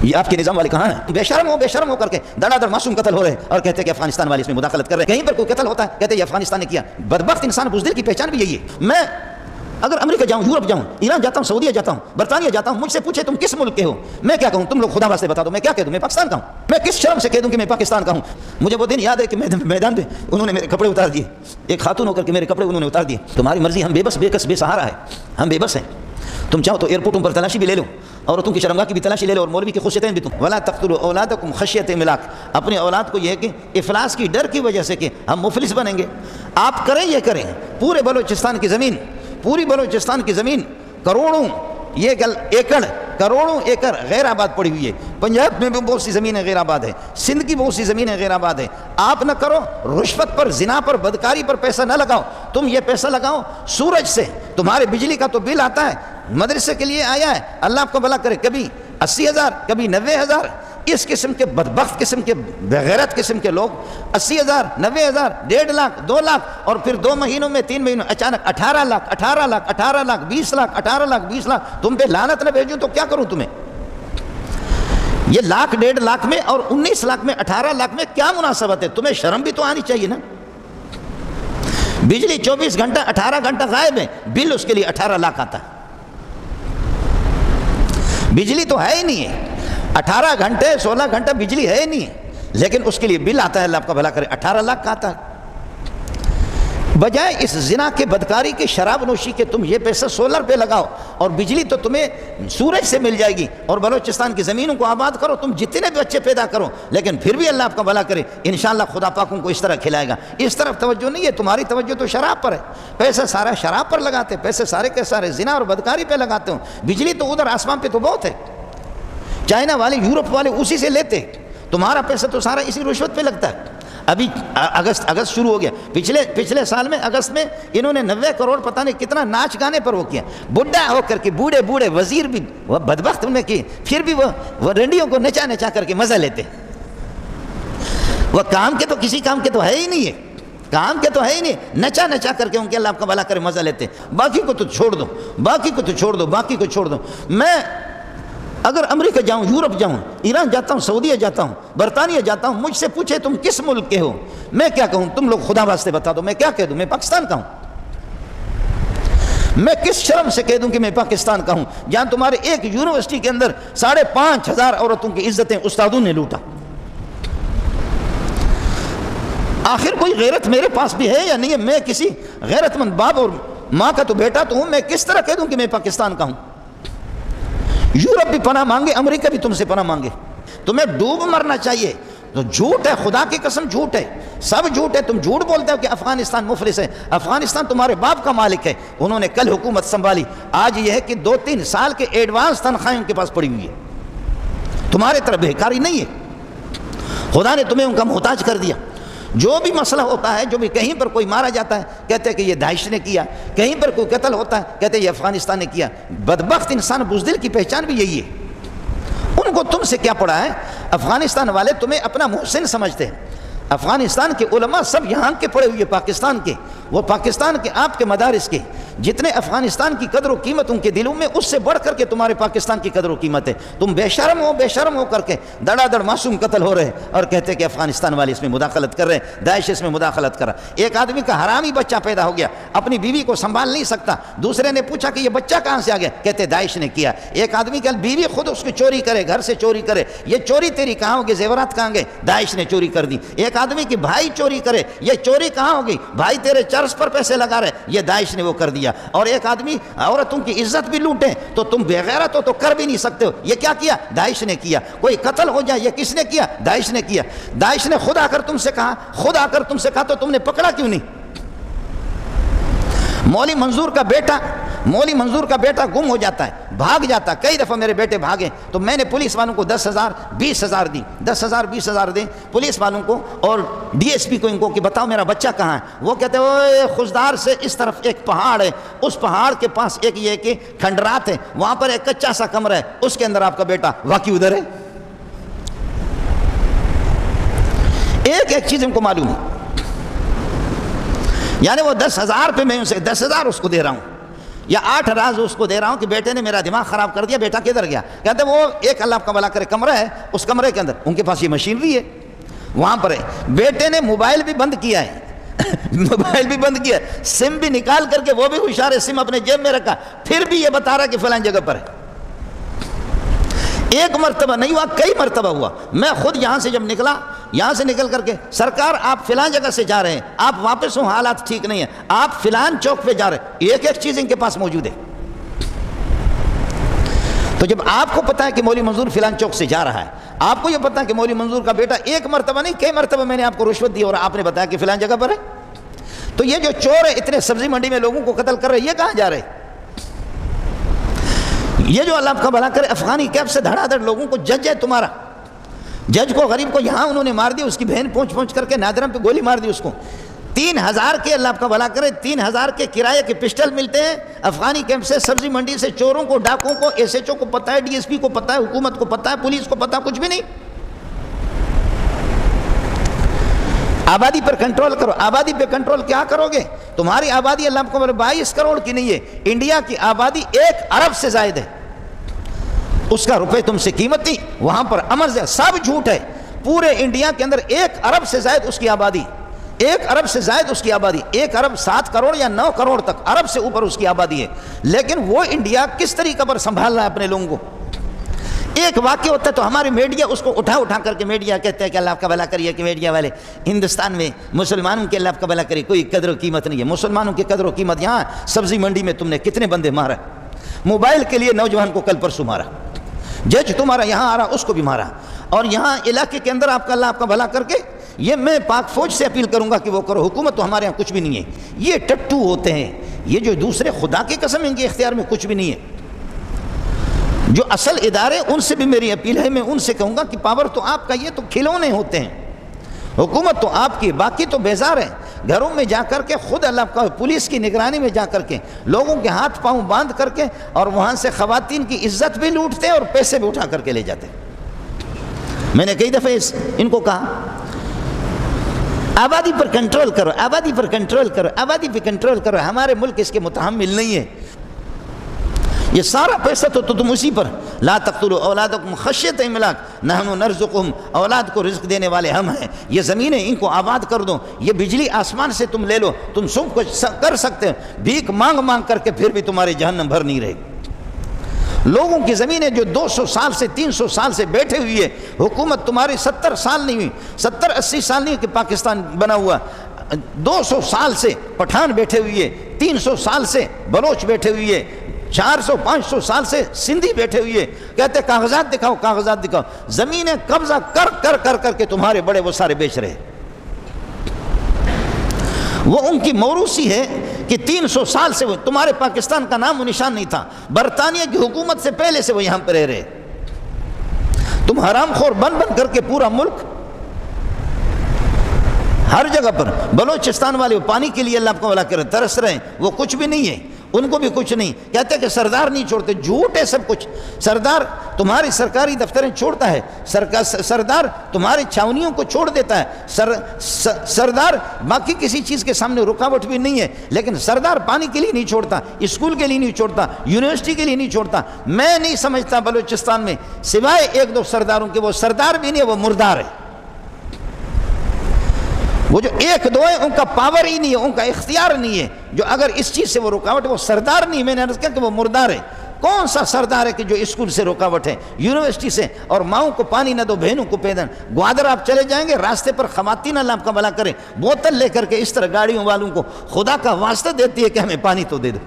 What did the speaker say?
یہ آپ کے نظام والے کہاں ہیں؟ بے شرم ہو کر کے دڑا دڑ معصوم قتل ہو رہے ہیں اور کہتے ہیں کہ افغانستان والے اس میں مداخلت کر رہے ہیں. کہیں پر کوئی قتل ہوتا ہے کہتے ہیں یہ افغانستان نے کیا. بدبخت انسان بزدل کی پہچان بھی یہی ہے. میں اگر امریکہ جاؤں، یورپ جاؤں، ایران جاتا ہوں، سعودیہ جاتا ہوں، برطانیہ جاتا ہوں، مجھ سے پوچھے تم کس ملک کے ہو، میں کیا کہوں؟ تم لوگ خدا واسطے بتا دو میں کیا کہہ دوں؟ میں پاکستان کا ہوں. میں کس شرم سے کہہ دوں کہ میں پاکستان کا ہوں؟ مجھے وہ دن یاد ہے کہ میدان پہ انہوں نے میرے کپڑے اتار دیے، ایک خاتون ہو کر کے میرے کپڑے انہوں نے اتار دیے. تمہاری مرضی. ہم بے بس، بے کس، بے سہارا ہے. ہم بے بس ہیں. تم چاہو تو ایئرپورٹوں پر تلاشی بھی لے لو، عورتوں کی شرمگاہ کی بھی تلاشی لے لو، اور مولوی کی خشیتیں بھی. تم ولا تقتلوا اولادکم خشیۃ املاق، اپنے اولاد کو یہ ہے کہ افلاس کی ڈر کی وجہ سے کہ ہم مفلس بنیں گے. آپ کریں یہ کریں. پورے بلوچستان کی زمین، پوری بلوچستان کی زمین کروڑوں ایکڑ غیر آباد پڑی ہوئی ہے. پنجاب میں بھی بہت سی زمینیں غیر آباد ہے، سندھ کی بہت سی زمینیں غیر آباد ہے. آپ نہ کرو، رشوت پر، زنا پر، بدکاری پر پیسہ نہ لگاؤ. تم یہ پیسہ لگاؤ سورج سے. تمہارے بجلی کا تو بل آتا ہے، مدرسے کے لیے آیا ہے، اللہ آپ کو بھلا کرے، کبھی 80,000 کبھی 90,000. اس قسم کے بدبخت قسم کے بغیرت قسم کے لوگ 80,000 90,000 1.5 لاکھ 2 لاکھ اور پھر 2 مہینوں میں 3 مہینوں اچانک 18 لاکھ 18 لاکھ 18 لاکھ 20 لاکھ 18 لاکھ 20 لاکھ. تم پہ لعنت نہ بھیجوں تو کیا کروں تمہیں؟ یہ لاکھ 1.5 لاکھ میں اور 19 لاکھ میں 18 لاکھ میں کیا مناسبت ہے؟ تمہیں شرم بھی تو آنی چاہیے نا. بجلی 24 گھنٹہ 18 گھنٹہ غائب ہے، بل اس کے لیے 18 لاکھ آتا ہے. بجلی تو ہے ہی نہیں ہے، 18 گھنٹے 16 گھنٹہ بجلی ہے ہی نہیں ہے، لیکن اس کے لیے بل آتا ہے، اللہ آپ کا بھلا کرے، 18 لاکھ کا آتا ہے. بجائے اس زنا کے، بدکاری کے، شراب نوشی کے تم یہ پیسہ سولر پہ لگاؤ اور بجلی تو تمہیں سورج سے مل جائے گی. اور بلوچستان کی زمینوں کو آباد کرو، تم جتنے بھی بچے پیدا کرو، لیکن پھر بھی اللہ آپ کا بھلا کرے انشاءاللہ خدا پاک ان کو اس طرح کھلائے گا. اس طرف توجہ نہیں ہے. تمہاری توجہ تو شراب پر ہے، پیسہ سارا شراب پر لگاتے، پیسے سارے کے سارے زنا اور بدکاری پہ لگاتے ہو. بجلی تو ادھر آسمان پہ تو بہت ہے، چائنا والے، یورپ والے اسی سے لیتے. تمہارا پیسہ تو سارا اسی رشوت پہ لگتا ہے. ابھی اگست شروع ہو گیا، پچھلے سال میں اگست میں انہوں نے 90 کروڑ پتہ نہیں کتنا ناچ گانے پر وہ کیا. بڈھا ہو کر کے بوڑھے وزیر بھی وہ بدبخت انہیں کی، پھر بھی وہ رنڈیوں کو نچا کر کے مزہ لیتے. وہ کام کے تو کسی کام کے تو ہے ہی نہیں ہے، کام کے تو ہے ہی نہیں، نچا کر کے ان کے اللہ آپ کا بھلا کرے مزہ لیتے. باقی کو تو چھوڑ دو. میں اگر امریکہ جاؤں، یورپ جاؤں، ایران جاتا ہوں، سعودیہ جاتا ہوں، برطانیہ جاتا ہوں، مجھ سے پوچھے تم کس ملک کے ہو، میں کیا کہوں؟ تم لوگ خدا واسطے بتا دو میں کیا کہہ دوں؟ میں پاکستان کا ہوں. میں کس شرم سے کہہ دوں کہ میں پاکستان کا ہوں جہاں تمہارے ایک یونیورسٹی کے اندر 5,500 عورتوں کی عزتیں استادوں نے لوٹا. آخر کوئی غیرت میرے پاس بھی ہے یا نہیں ہے؟ میں کسی غیرت مند باپ اور ماں کا تو بیٹا تو ہوں، میں کس طرح کہہ دوں کہ میں پاکستان کا ہوں؟ یورپ بھی پناہ مانگے، امریکہ بھی تم سے پناہ مانگے. تمہیں ڈوب مرنا چاہیے. تو جھوٹ ہے، خدا کی قسم جھوٹ ہے، سب جھوٹ ہے. تم جھوٹ بولتے ہو کہ افغانستان مفلس ہے. افغانستان تمہارے باپ کا مالک ہے، انہوں نے کل حکومت سنبھالی. آج یہ ہے کہ 2-3 سال کے ایڈوانس تنخواہیں ان کے پاس پڑی ہوئی ہے. تمہارے طرف بھیکاری نہیں ہے، خدا نے تمہیں ان کا محتاج کر دیا. جو بھی مسئلہ ہوتا ہے، جو بھی کہیں پر کوئی مارا جاتا ہے کہتے ہیں کہ یہ داعش نے کیا، کہیں پر کوئی قتل ہوتا ہے کہتے ہیں یہ افغانستان نے کیا. بدبخت انسان بزدل کی پہچان بھی یہی ہے. ان کو تم سے کیا پڑا ہے؟ افغانستان والے تمہیں اپنا محسن سمجھتے ہیں. افغانستان کے علماء سب یہاں کے پڑے ہوئے پاکستان کے، وہ پاکستان کے آپ کے مدارس کے، جتنے افغانستان کی قدر و قیمت ان کے دلوں میں، اس سے بڑھ کر کے تمہارے پاکستان کی قدر و قیمت ہے. تم بے شرم ہو کر کے دڑا دڑ معصوم قتل ہو رہے ہیں اور کہتے ہیں کہ افغانستان والے اس میں مداخلت کر رہے ہیں، داعش اس میں مداخلت کر رہا. ایک آدمی کا حرامی بچہ پیدا ہو گیا، اپنی بیوی کو سنبھال نہیں سکتا. دوسرے نے پوچھا کہ یہ بچہ کہاں سے آ گیا؟ کہتے داعش نے کیا. ایک آدمی کی بیوی خود اس کی چوری کرے، گھر سے چوری کرے، یہ چوری تیری کہاں ہوگی؟ زیورات کہاں گئے؟ داعش نے چوری کر دی. ایک آدمی کی بھائی چوری کرے، یہ چوری کہاں ہوگی؟ بھائی تیرے چرس پر پیسے لگا رہے، یہ داعش نے وہ کر دیا. اور ایک آدمی عورتوں کی عزت بھی لوٹے تو تم بے غیرت ہو تو کر بھی نہیں سکتے ہو. یہ کیا کیا؟ داعش نے کیا. کوئی قتل ہو جائے، یہ کس نے کیا؟ داعش نے کیا. داعش نے خود آ کر تم سے کہا تو تم نے پکڑا کیوں نہیں؟ مولی منظور کا بیٹا گم ہو جاتا ہے، بھاگ جاتا ہے. کئی دفعہ میرے بیٹے بھاگے تو میں نے پولیس والوں کو 10,000 20,000 دی. 10,000 20,000 دیں پولیس والوں کو اور ڈی ایس پی کو، ان کو کہ بتاؤ میرا بچہ کہاں ہے. وہ کہتے ہیں اوے خزدار سے اس طرف ایک پہاڑ ہے، اس پہاڑ کے پاس ایک یہ کہ کھنڈرات ہے، وہاں پر ایک کچا سا کمرہ ہے، اس کے اندر آپ کا بیٹا واقعی ادھر ہے. ایک چیز ان کو معلوم ہے، یعنی وہ 10,000 پہ میں ان سے 10,000 اس کو دے رہا ہوں، یا 8 راز اس کو دے رہا ہوں کہ بیٹے نے میرا دماغ خراب کر دیا، بیٹا کدھر گیا؟ کہتے وہ ایک اللہ آپ کا بھلا کرے کمرہ ہے، اس کمرے کے اندر ان کے پاس یہ مشینری ہے، وہاں پر ہے۔ بیٹے نے موبائل بھی بند کیا ہے موبائل بھی بند کیا، سم بھی نکال کر کے وہ بھی ہوشیار ہے، سم اپنے جیب میں رکھا، پھر بھی یہ بتا رہا کہ فلان جگہ پر ہے۔ ایک مرتبہ نہیں ہوا، کئی مرتبہ ہوا۔ میں خود یہاں سے جب نکلا، یہاں سے نکل کر کے سرکار آپ فلان جگہ سے جا رہے ہیں، آپ واپس ہوں، حالات ٹھیک نہیں ہیں، آپ فلان چوک پہ جا رہے ہیں، ایک ایک چیز ان کے پاس موجود ہے۔ تو جب آپ کو پتا ہے کہ مولوی منظور فلان چوک سے جا رہا ہے، آپ کو یہ پتا ہے کہ مولوی منظور کا بیٹا ایک مرتبہ نہیں کئی مرتبہ میں نے آپ کو رشوت دی اور آپ نے بتایا کہ فلان جگہ پر ہے، تو یہ جو چور ہے اتنے سبزی منڈی میں لوگوں کو قتل کر رہے، یہ کہاں جا رہے؟ یہ جو اللہ آپ کا بھلا کرے افغانی کیمپ سے دھڑا دھڑ لوگوں کو، جج ہے تمہارا، جج کو غریب کو یہاں انہوں نے مار دی، اس کی بہن پہنچ کر کے نادرم پہ گولی مار دی اس کو۔ 3000 کے اللہ آپ کا بھلا کرے 3000 کے کرائے کے پسٹل ملتے ہیں افغانی کیمپ سے، سبزی منڈی سے، چوروں کو، ڈاکوں کو، ایس ایچ او کو پتہ ہے، ڈی ایس پی کو پتہ ہے، حکومت کو پتہ ہے، پولیس کو پتہ ہے، کچھ بھی نہیں۔ آبادی پر کنٹرول کرو۔ آبادی پہ کنٹرول کیا کرو گے؟ تمہاری آبادی اللہ آپ کو 22 کروڑ کی نہیں ہے، انڈیا کی آبادی 1 ارب سے زائد ہے، اس کا روپے تم سے قیمت نہیں، وہاں پر امر سے سب جھوٹ ہے۔ پورے انڈیا کے اندر 1 ارب سے زائد اس کی آبادی، 1 ارب سے زائد اس کی آبادی، 1 ارب 7 کروڑ یا 9 کروڑ تک، ارب سے اوپر اس کی آبادی ہے، لیکن وہ انڈیا کس طریقے پر سنبھال رہا ہے اپنے لوگوں کو؟ ایک واقعہ ہوتا ہے تو ہماری میڈیا اس کو اٹھا کر کے میڈیا کہتے ہیں کہ اللہ آپ کا بھلا کریے، کہ میڈیا والے ہندوستان میں مسلمانوں کے اللہ آپ کا بھلا کریے کوئی قدر و قیمت نہیں ہے۔ مسلمانوں کی قدر و قیمت یہاں سبزی منڈی میں تم نے کتنے بندے مارا، موبائل کے لیے نوجوان کو کل پرسوں مارا، جج تمہارا یہاں آ رہا اس کو بھی مارا، اور یہاں علاقے کے اندر آپ کا اللہ آپ کا بھلا کر کے یہ میں پاک فوج سے اپیل کروں گا کہ وہ کرو، حکومت تو ہمارے یہاں کچھ بھی نہیں ہے، یہ ٹٹو ہوتے ہیں، یہ جو دوسرے خدا کی قسم ان کے اختیار میں کچھ بھی نہیں ہے۔ جو اصل ادارے ان سے بھی میری اپیل ہے، میں ان سے کہوں گا کہ پاور تو آپ کا، یہ تو کھلونے ہوتے ہیں، حکومت تو آپ کی، باقی تو بیزار ہے۔ گھروں میں جا کر کے خود اللہ کا پولیس کی نگرانی میں جا کر کے لوگوں کے ہاتھ پاؤں باندھ کر کے اور وہاں سے خواتین کی عزت بھی لوٹتے ہیں اور پیسے بھی اٹھا کر کے لے جاتے ہیں۔ میں نے کئی دفعہ ان کو کہا آبادی پر کنٹرول کرو، آبادی پر کنٹرول کرو، آبادی پہ کنٹرول کرو، ہمارے ملک اس کے متحمل نہیں ہے، یہ سارا پیسہ تو تم اسی پر، لا تقتلوا اولادکم خشیۃ املاق نحن نرزقہم، اولاد کو رزق دینے والے ہم ہیں، یہ زمینیں ان کو آباد کر دو، یہ بجلی آسمان سے تم لے لو، تم سب کچھ کر سکتے ہو، بھیک مانگ مانگ کر کے پھر بھی تمہاری جہنم بھر نہیں رہے گی۔ لوگوں کی زمینیں جو 200 سال سے 300 سال سے بیٹھے ہوئی ہے، حکومت تمہاری 70 سال نہیں ہوئی، 70-80 سال نہیں کہ پاکستان بنا ہوا، 200 سال سے پٹھان بیٹھے ہوئی ہے، 300 سال سے بلوچ بیٹھے ہوئی ہے، 400-500 سال سے سندھی بیٹھے ہوئے، کہتے کاغذات دکھاؤ، کاغذات دکھاؤ، زمینیں قبضہ کر کے تمہارے بڑے وہ سارے بیچ رہے۔ وہ ان کی موروثی ہے کہ 300 سال سے وہ تمہارے پاکستان کا نام و نشان نہیں تھا، برطانیہ کی حکومت سے پہلے سے وہ یہاں پہ رہ رہے، تم حرام خور بن کر کے پورا ملک ہر جگہ پر، بلوچستان والے وہ پانی کے لیے اللہ آپ کو بھلا کرے ترس رہے ہیں، وہ کچھ بھی نہیں ہے، ان کو بھی کچھ نہیں، کہتے کہ سردار نہیں چھوڑتے، جھوٹ ہے سب کچھ، سردار تمہاری سرکاری دفتریں چھوڑتا ہے، سردار تمہاری چھاونیوں کو چھوڑ دیتا ہے، سردار باقی کسی چیز کے سامنے رکاوٹ بھی نہیں ہے، لیکن سردار پانی کے لیے نہیں چھوڑتا، اسکول کے لیے نہیں چھوڑتا، یونیورسٹی کے لیے نہیں چھوڑتا۔ میں نہیں سمجھتا بلوچستان میں سوائے 1-2 سرداروں کے وہ سردار بھی نہیں ہے، وہ مردار ہے۔ وہ جو 1-2 ہیں ان کا پاور ہی نہیں ہے، ان کا اختیار نہیں ہے، جو اگر اس چیز سے وہ رکاوٹ ہے وہ سردار نہیں، میں نے عرض کیا کہ وہ مردار ہے۔ کون سا سردار ہے کہ جو اسکول سے رکاوٹ ہے، یونیورسٹی سے، اور ماؤں کو پانی نہ دو بہنوں کو پیدن؟ گوادر آپ چلے جائیں گے، راستے پر خواتین اللہ آپ کا بھلا کرے بوتل لے کر کے اس طرح گاڑیوں والوں کو خدا کا واسطہ دیتی ہے کہ ہمیں پانی تو دے دو۔